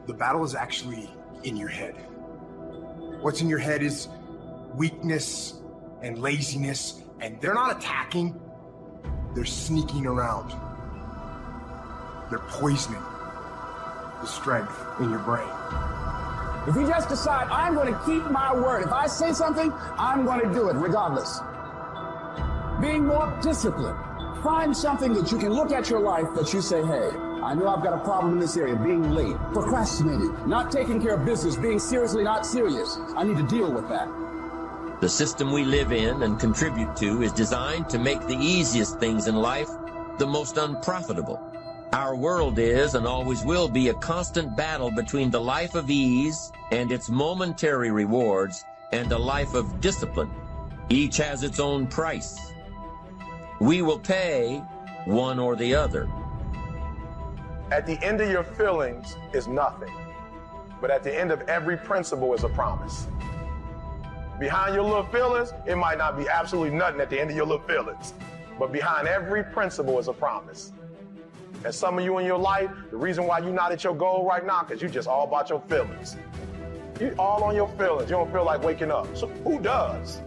The battle is actually in your head. What's in your head is weakness and laziness, and they're not attacking, they're sneaking around. They're poisoning the strength in your brain. If you just decide, I'm going to keep my word. If I say something, I'm going to do it regardless. Being more disciplined. Find something that you can look at your life that you say, hey, I know I've got a problem in this area, being late, procrastinating, not taking care of business, being seriously not serious. I need to deal with that. The system we live in and contribute to is designed to make the easiest things in life the most unprofitable. Our world is and always will be a constant battle between the life of ease and its momentary rewards and a life of discipline. Each has its own price. We will pay one or the other. At the end of your feelings is nothing, but at the end of every principle is a promise. Behind your little feelings, it might not be absolutely nothing at the end of your little feelings, but behind every principle is a promise. And some of you in your life, the reason why you're not at your goal right now, because you just all about your feelings. You all on your feelings. You don't feel like waking up. So who does?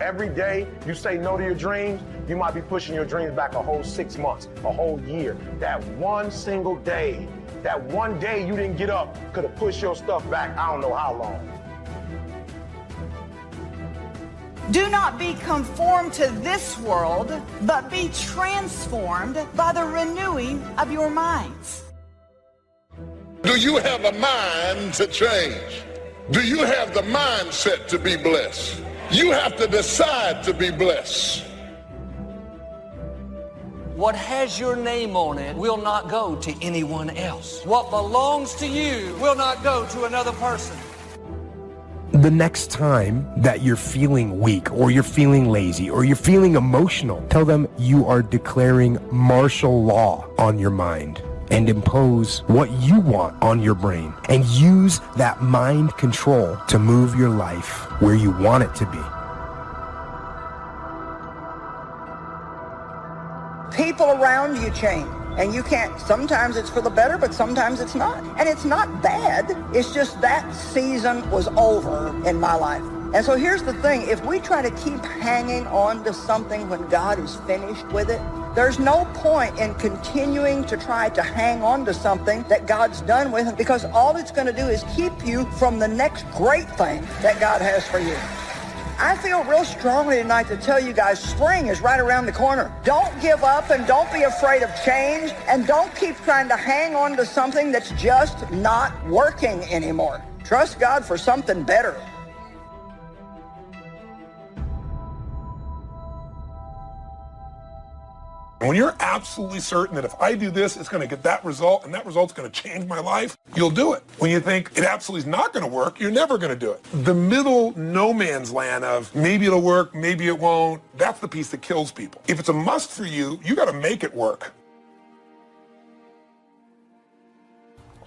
Every day you say no to your dreams, you might be pushing your dreams back a whole 6 months, a whole year. That one single day, that one day you didn't get up could have pushed your stuff back I don't know how long. Do not be conformed to this world, but be transformed by the renewing of your minds. Do you have a mind to change? Do you have the mindset to be blessed? You have to decide to be blessed. What has your name on it will not go to anyone else. What belongs to you will not go to another person. The next time that you're feeling weak or you're feeling lazy or you're feeling emotional, tell them you are declaring martial law on your mind and impose what you want on your brain and use that mind control to move your life where you want it to be. People around you change. And you can't, sometimes it's for the better, but sometimes it's not. And it's not bad. It's just that season was over in my life. And so here's the thing. If we try to keep hanging on to something when God is finished with it, there's no point in continuing to try to hang on to something that God's done with, because all it's going to do is keep you from the next great thing that God has for you. I feel real strongly tonight to tell you guys, spring is right around the corner. Don't give up and don't be afraid of change, and don't keep trying to hang on to something that's just not working anymore. Trust God for something better. When you're absolutely certain that if I do this, it's going to get that result, and that result's going to change my life, you'll do it. When you think it absolutely is not going to work, you're never going to do it. The middle no man's land of maybe it'll work, maybe it won't, that's the piece that kills people. If it's a must for you, you got to make it work.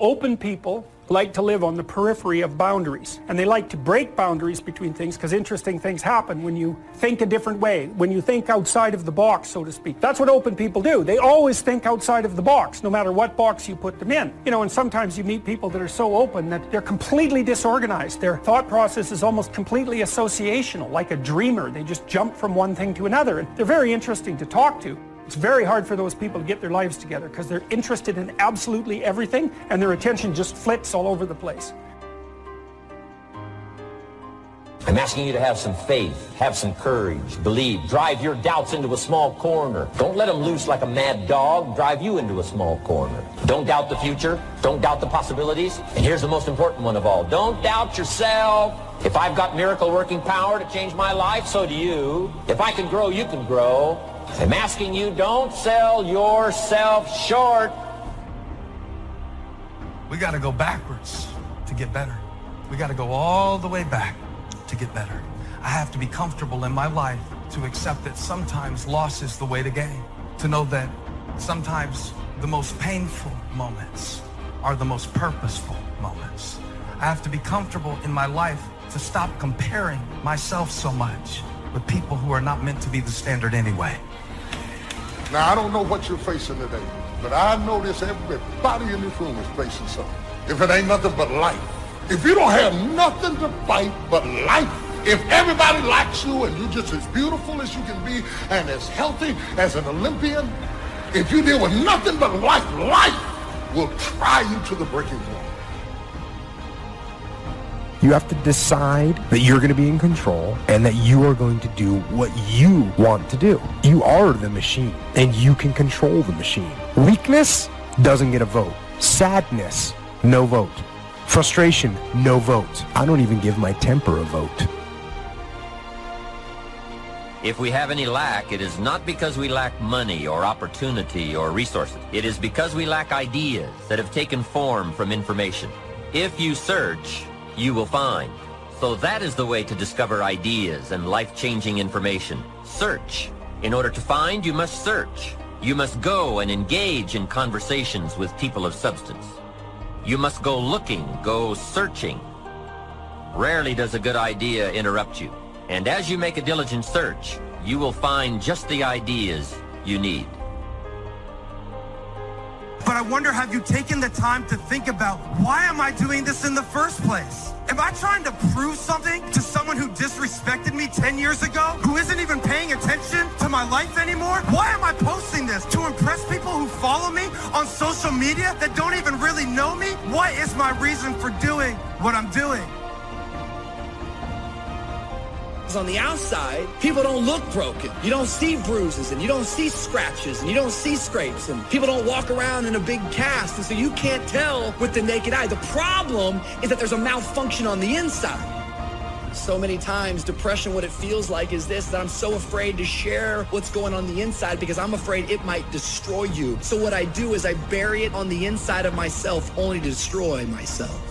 Open people like to live on the periphery of boundaries, and they like to break boundaries between things because interesting things happen when you think a different way, when you think outside of the box, so to speak. That's what open people do. They always think outside of the box, no matter what box you put them in. You know, and sometimes you meet people that are so open that they're completely disorganized. Their thought process is almost completely associational, like a dreamer. They just jump from one thing to another, and they're very interesting to talk to. It's very hard for those people to get their lives together because they're interested in absolutely everything and their attention just flits all over the place. I'm asking you to have some faith, have some courage, believe, drive your doubts into a small corner. Don't let them loose like a mad dog, drive you into a small corner. Don't doubt the future, don't doubt the possibilities, and here's the most important one of all, don't doubt yourself. If I've got miracle working power to change my life, so do you. If I can grow, you can grow. I'm asking you, don't sell yourself short. We got to go backwards to get better. We got to go all the way back to get better. I have to be comfortable in my life to accept that sometimes loss is the way to gain. To know that sometimes the most painful moments are the most purposeful moments. I have to be comfortable in my life to stop comparing myself so much with people who are not meant to be the standard anyway. Now, I don't know what you're facing today, but I notice everybody in this room is facing something. if it ain't nothing but life? If you don't have nothing to fight but life, if everybody likes you and you're just as beautiful as you can be and as healthy as an Olympian, if you deal with nothing but life, life will try you to the breaking point. You have to decide that you're going to be in control and that you are going to do what you want to do. You are the machine and you can control the machine. Weakness doesn't get a vote. Sadness, no vote. Frustration, no vote. I don't even give my temper a vote. If we have any lack, it is not because we lack money or opportunity or resources. It is because we lack ideas that have taken form from information. If you search, you will find. So that is the way to discover ideas and life-changing information. Search. In order to find, you must search. You must go and engage in conversations with people of substance. You must go looking, go searching. Rarely does a good idea interrupt you. And as you make a diligent search, you will find just the ideas you need. But I wonder, have you taken the time to think about, why am I doing this in the first place? Am I trying to prove something to someone who disrespected me 10 years ago, who isn't even paying attention to my life anymore? Why am I posting this? To impress people who follow me on social media that don't even really know me? What is my reason for doing what I'm doing? On the outside, people don't look broken. You don't see bruises and you don't see scratches and you don't see scrapes, and people don't walk around in a big cast, and so you can't tell with the naked eye. The problem is that there's a malfunction on the inside. So many times, depression, what it feels like is this, that I'm so afraid to share what's going on the inside because I'm afraid it might destroy you. So what I do is I bury it on the inside of myself only to destroy myself.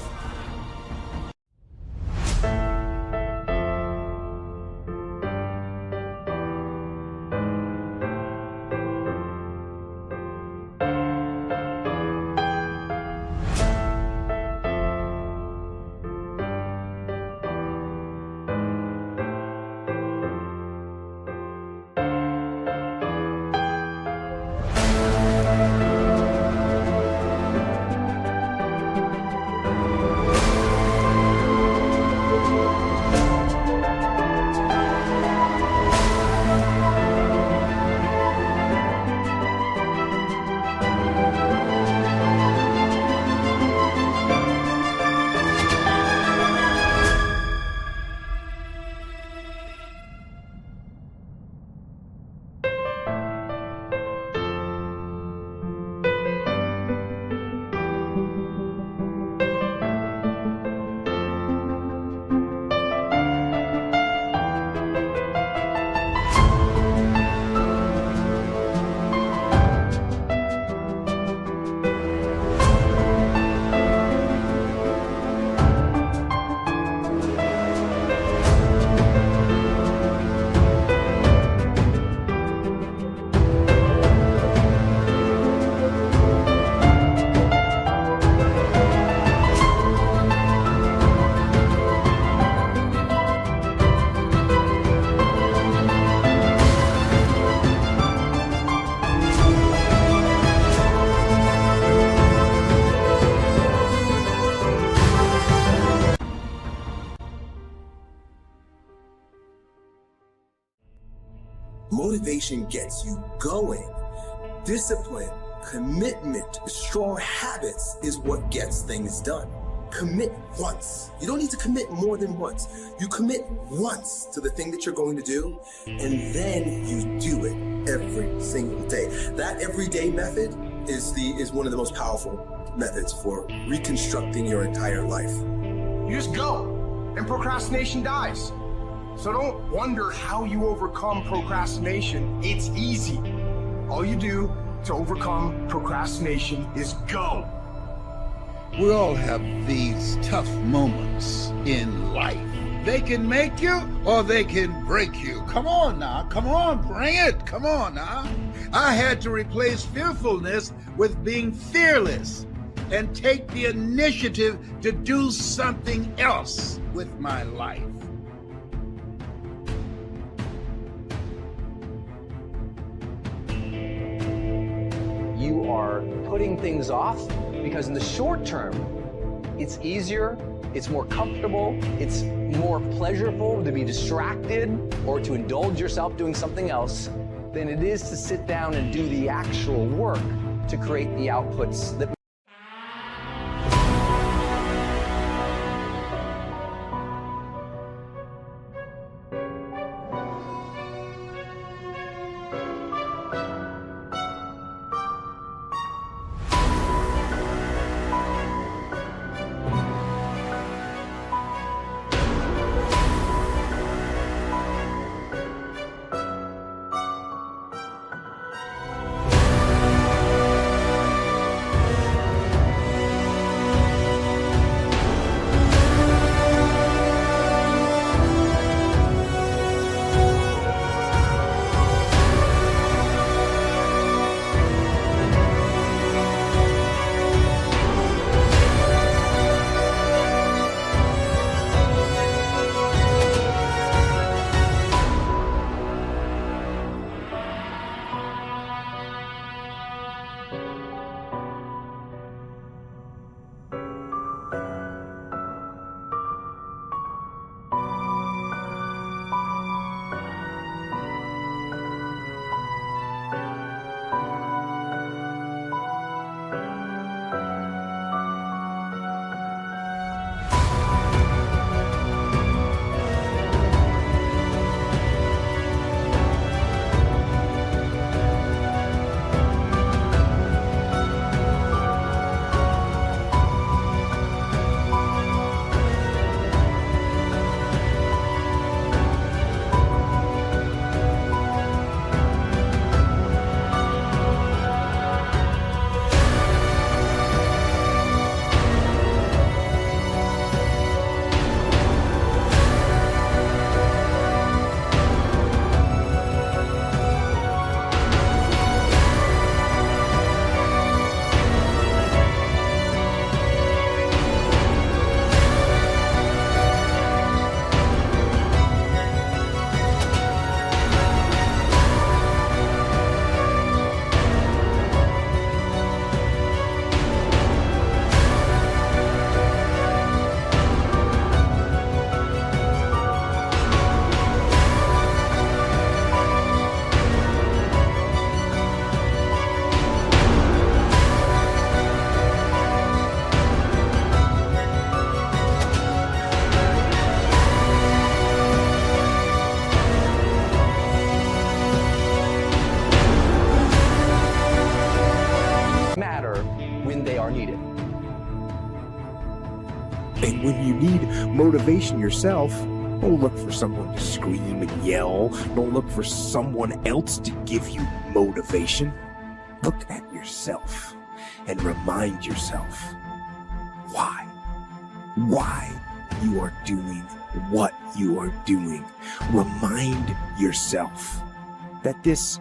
Motivation gets you going. Discipline, commitment, strong habits is what gets things done. Commit once. You don't need to commit more than once. You commit once to the thing that you're going to do, and then you do it every single day. That everyday method is one of the most powerful methods for reconstructing your entire life. You just go, and procrastination dies. So don't wonder how you overcome procrastination. It's easy. All you do to overcome procrastination is go. We all have these tough moments in life. They can make you or they can break you. Come on now, come on, bring it, come on now. I had to replace fearfulness with being fearless and take the initiative to do something else with my life. You are putting things off because in the short term, it's easier, it's more comfortable, it's more pleasurable to be distracted or to indulge yourself doing something else than it is to sit down and do the actual work to create the outputs that And when you need motivation yourself, don't look for someone to scream and yell. Don't look for someone else to give you motivation. Look at yourself and remind yourself why you are doing what you are doing. Remind yourself that this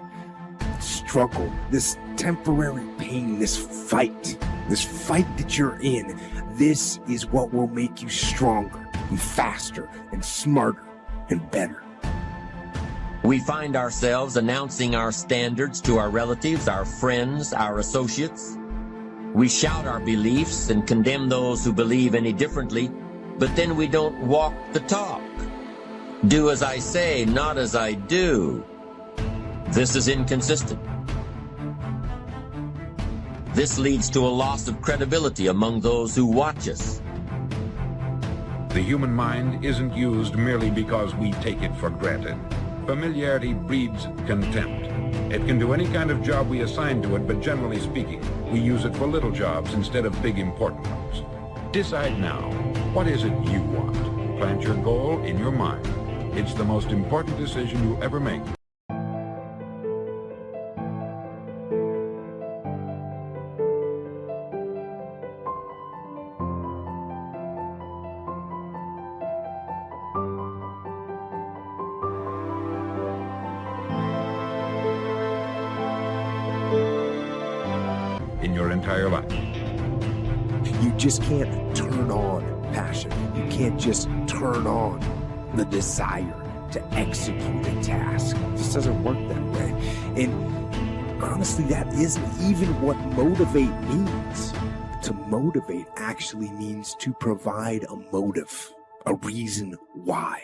struggle, this temporary pain, this fight that you're in, this is what will make you stronger and faster and smarter and better. We find ourselves announcing our standards to our relatives, our friends, our associates. We shout our beliefs and condemn those who believe any differently, but then we don't walk the talk. Do as I say, not as I do. This is inconsistent. This leads to a loss of credibility among those who watch us. The human mind isn't used merely because we take it for granted. Familiarity breeds contempt. It can do any kind of job we assign to it, but generally speaking, we use it for little jobs instead of big important ones. Decide now, what is it you want? Plant your goal in your mind. It's the most important decision you ever make. In your entire life. You just can't turn on passion. You can't just turn on the desire to execute a task. It just doesn't work that way. And honestly, that isn't even what motivate means. To motivate actually means to provide a motive, a reason why.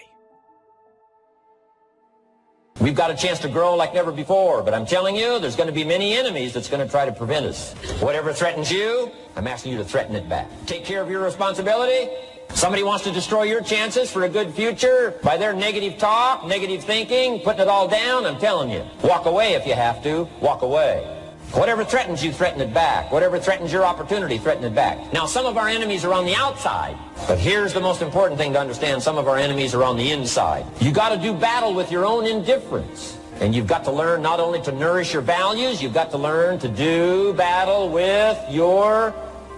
We've got a chance to grow like never before, but I'm telling you, there's going to be many enemies that's going to try to prevent us. Whatever threatens you, I'm asking you to threaten it back. Take care of your responsibility. Somebody wants to destroy your chances for a good future by their negative talk, negative thinking, putting it all down, I'm telling you, walk away if you have to. Walk away. Whatever threatens you, threaten it back. Whatever threatens your opportunity, threaten it back. Now, some of our enemies are on the outside, but here's the most important thing to understand. Some of our enemies are on the inside. You got to do battle with your own indifference. And you've got to learn not only to nourish your values, you've got to learn to do battle with your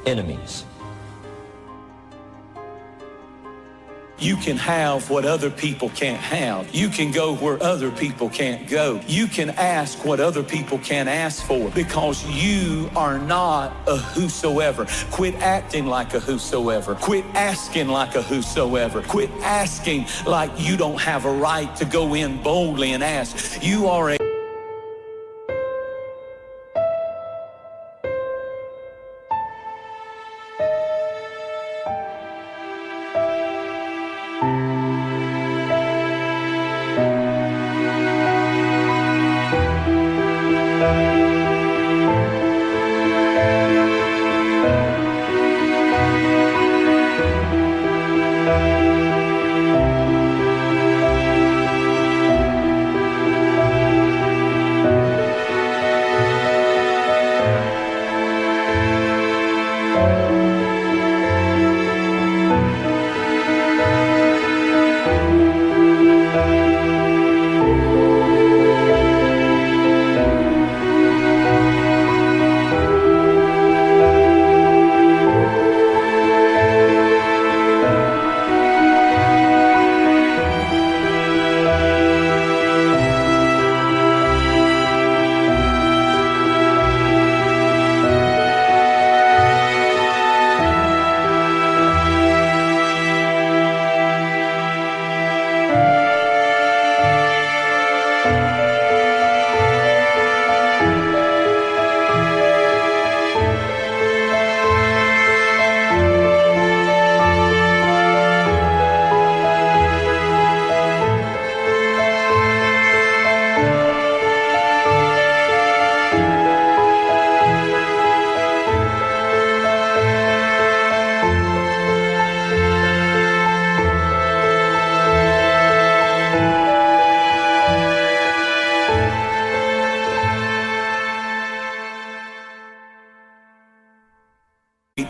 enemies. You can have what other people can't have. You can go where other people can't go. You can ask what other people can't ask for, because you are not a whosoever. Quit acting like a whosoever. Quit asking like a whosoever. Quit asking like you don't have a right to go in boldly and ask. You are a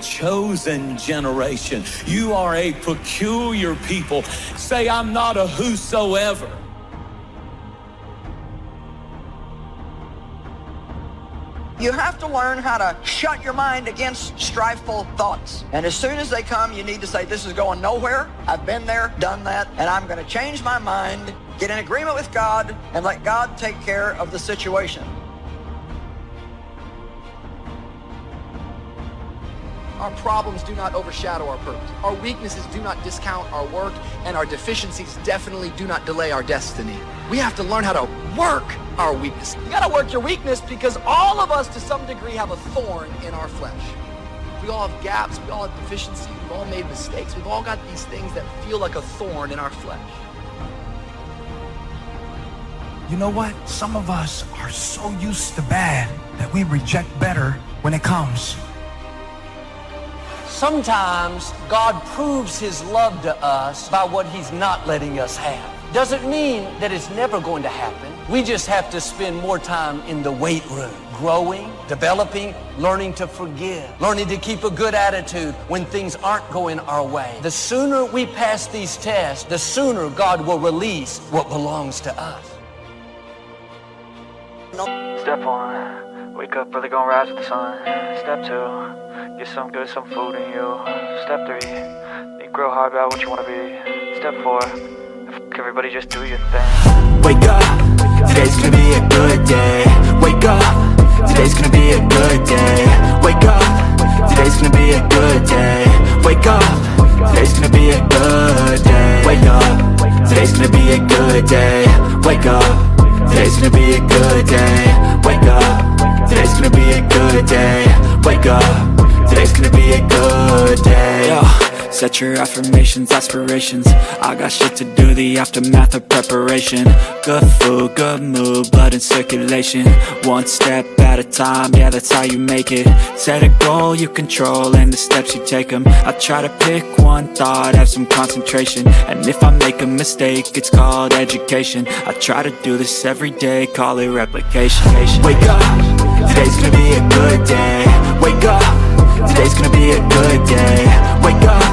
chosen generation. You are a peculiar people. Say, I'm not a whosoever. You have to learn how to shut your mind against strifeful thoughts. And as soon as they come, you need to say, this is going nowhere. I've been there, done that, and I'm going to change my mind, get in agreement with God, and let God take care of the situation. Our problems do not overshadow our purpose. Our weaknesses do not discount our work, and our deficiencies definitely do not delay our destiny. We have to learn how to work our weakness. You gotta work your weakness, because all of us to some degree have a thorn in our flesh. We all have gaps, we all have deficiencies, we've all made mistakes, we've all got these things that feel like a thorn in our flesh. You know what? Some of us are so used to bad that we reject better when it comes. Sometimes God proves his love to us by what he's not letting us have. Doesn't mean that it's never going to happen. We just have to spend more time in the weight room, growing, developing, learning to forgive, learning to keep a good attitude when things aren't going our way. The sooner we pass these tests, the sooner God will release what belongs to us. Step 1, wake up early, gonna rise with the sun. Step 2, get some good, some food in you. Step 3, think real hard about what you wanna be. Step 4, everybody just do your thing. Wake up, today's gonna be a good day. Wake up, today's gonna be a good day. Wake up, today's gonna be a good day. Wake up, today's gonna be a good day. Wake up, today's gonna be a good day. Wake up, today's gonna be a good day. Wake up, today's gonna be a good day. Wake up. today's gonna be a good day. Yo, set your affirmations, aspirations. I got shit to do, the aftermath of preparation. Good food, good mood, blood in circulation. One step at a time, yeah, that's how you make it. Set a goal you control and the steps you take them. I try to pick one thought, have some concentration. And if I make a mistake, it's called education. I try to do this every day, call it replication. Wake up, today's gonna be a good day. Wake up, today's gonna be a good day. Wake up,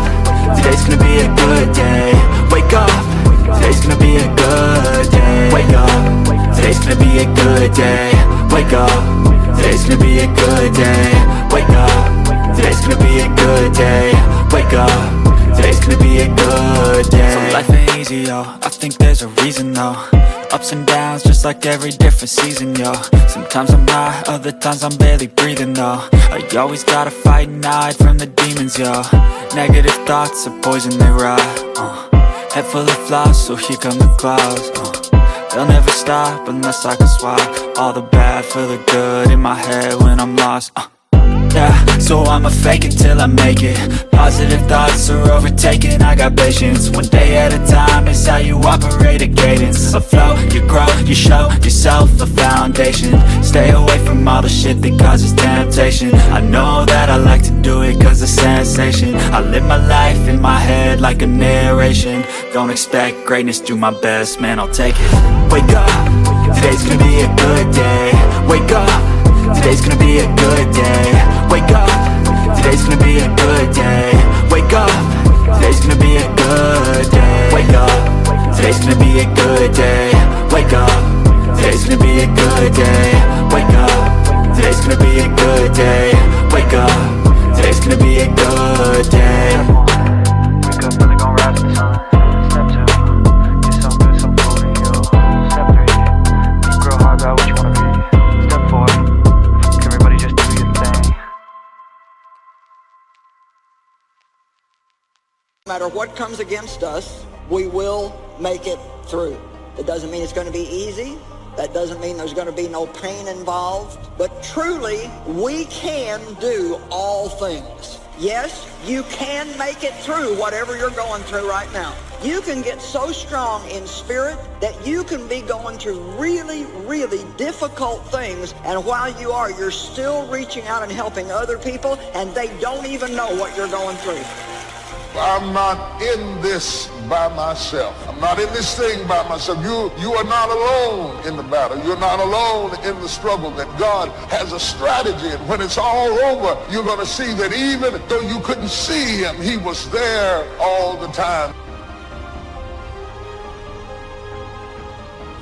today's gonna be a good day. Wake up, today's gonna be a good day. Wake up, today's gonna be a good day. Wake up, today's gonna be a good day. Wake up, today's gonna be a good day. Wake up, today's gonna be a good day. So life ain't easy, yo, I think there's a reason though. Ups and downs, just like every different season, yo. Sometimes I'm high, other times I'm barely breathing, though. I always gotta fight and hide from the demons, yo. Negative thoughts are poison, they rot. Head full of flies, so here come the clouds. They'll never stop unless I can swap all the bad for the good in my head when I'm lost. Yeah, so I'ma fake it till I make it. Positive thoughts are overtaken, I got patience. One day at a time is how you operate a cadence. A flow, you grow, you show yourself a foundation. Stay away from all the shit that causes temptation. I know that I like to do it cause it's sensation. I live my life in my head like a narration. Don't expect greatness, do my best, man, I'll take it. Wake up, today's gonna be a good day. Wake up, today's gonna be a good day. Wake up, today's gonna be a good day. Wake up, today's gonna be a good day. Wake up, today's gonna be a good day. Wake up, today's gonna be a good day. Wake up, today's gonna be a good day. Wake up, today's gonna be a good day. Wake up, really gon' rise with the sun. Step 2, get some good, some food in you. Step 3, think real hard about what you wanna be. Step 4, everybody just do your thing. No matter what comes against us, we will make it through. It doesn't mean it's going to be easy. That doesn't mean there's going to be no pain involved. But truly, we can do all things. Yes, you can make it through whatever you're going through right now. You can get so strong in spirit that you can be going through really, really difficult things, and while you are, you're still reaching out and helping other people, and they don't even know what you're going through. I'm not in this by myself. I'm not in this thing by myself. You are not alone in the battle. You're not alone in the struggle. That God has a strategy, and when it's all over, you're going to see that even though you couldn't see him, he was there all the time.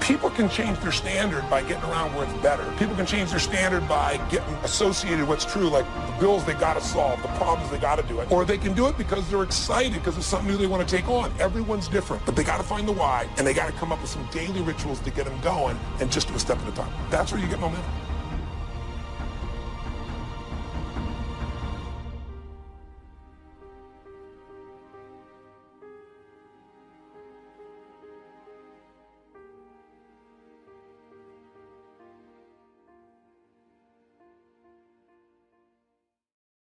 People can change their standard by getting around where it's better. People can change their standard by getting associated what's true, like the bills they gotta solve, the problems they gotta do it. Or they can do it because they're excited, because it's something new they want to take on. Everyone's different, but they gotta find the why, and they gotta come up with some daily rituals to get them going, and just do a step at a time. That's where you get momentum.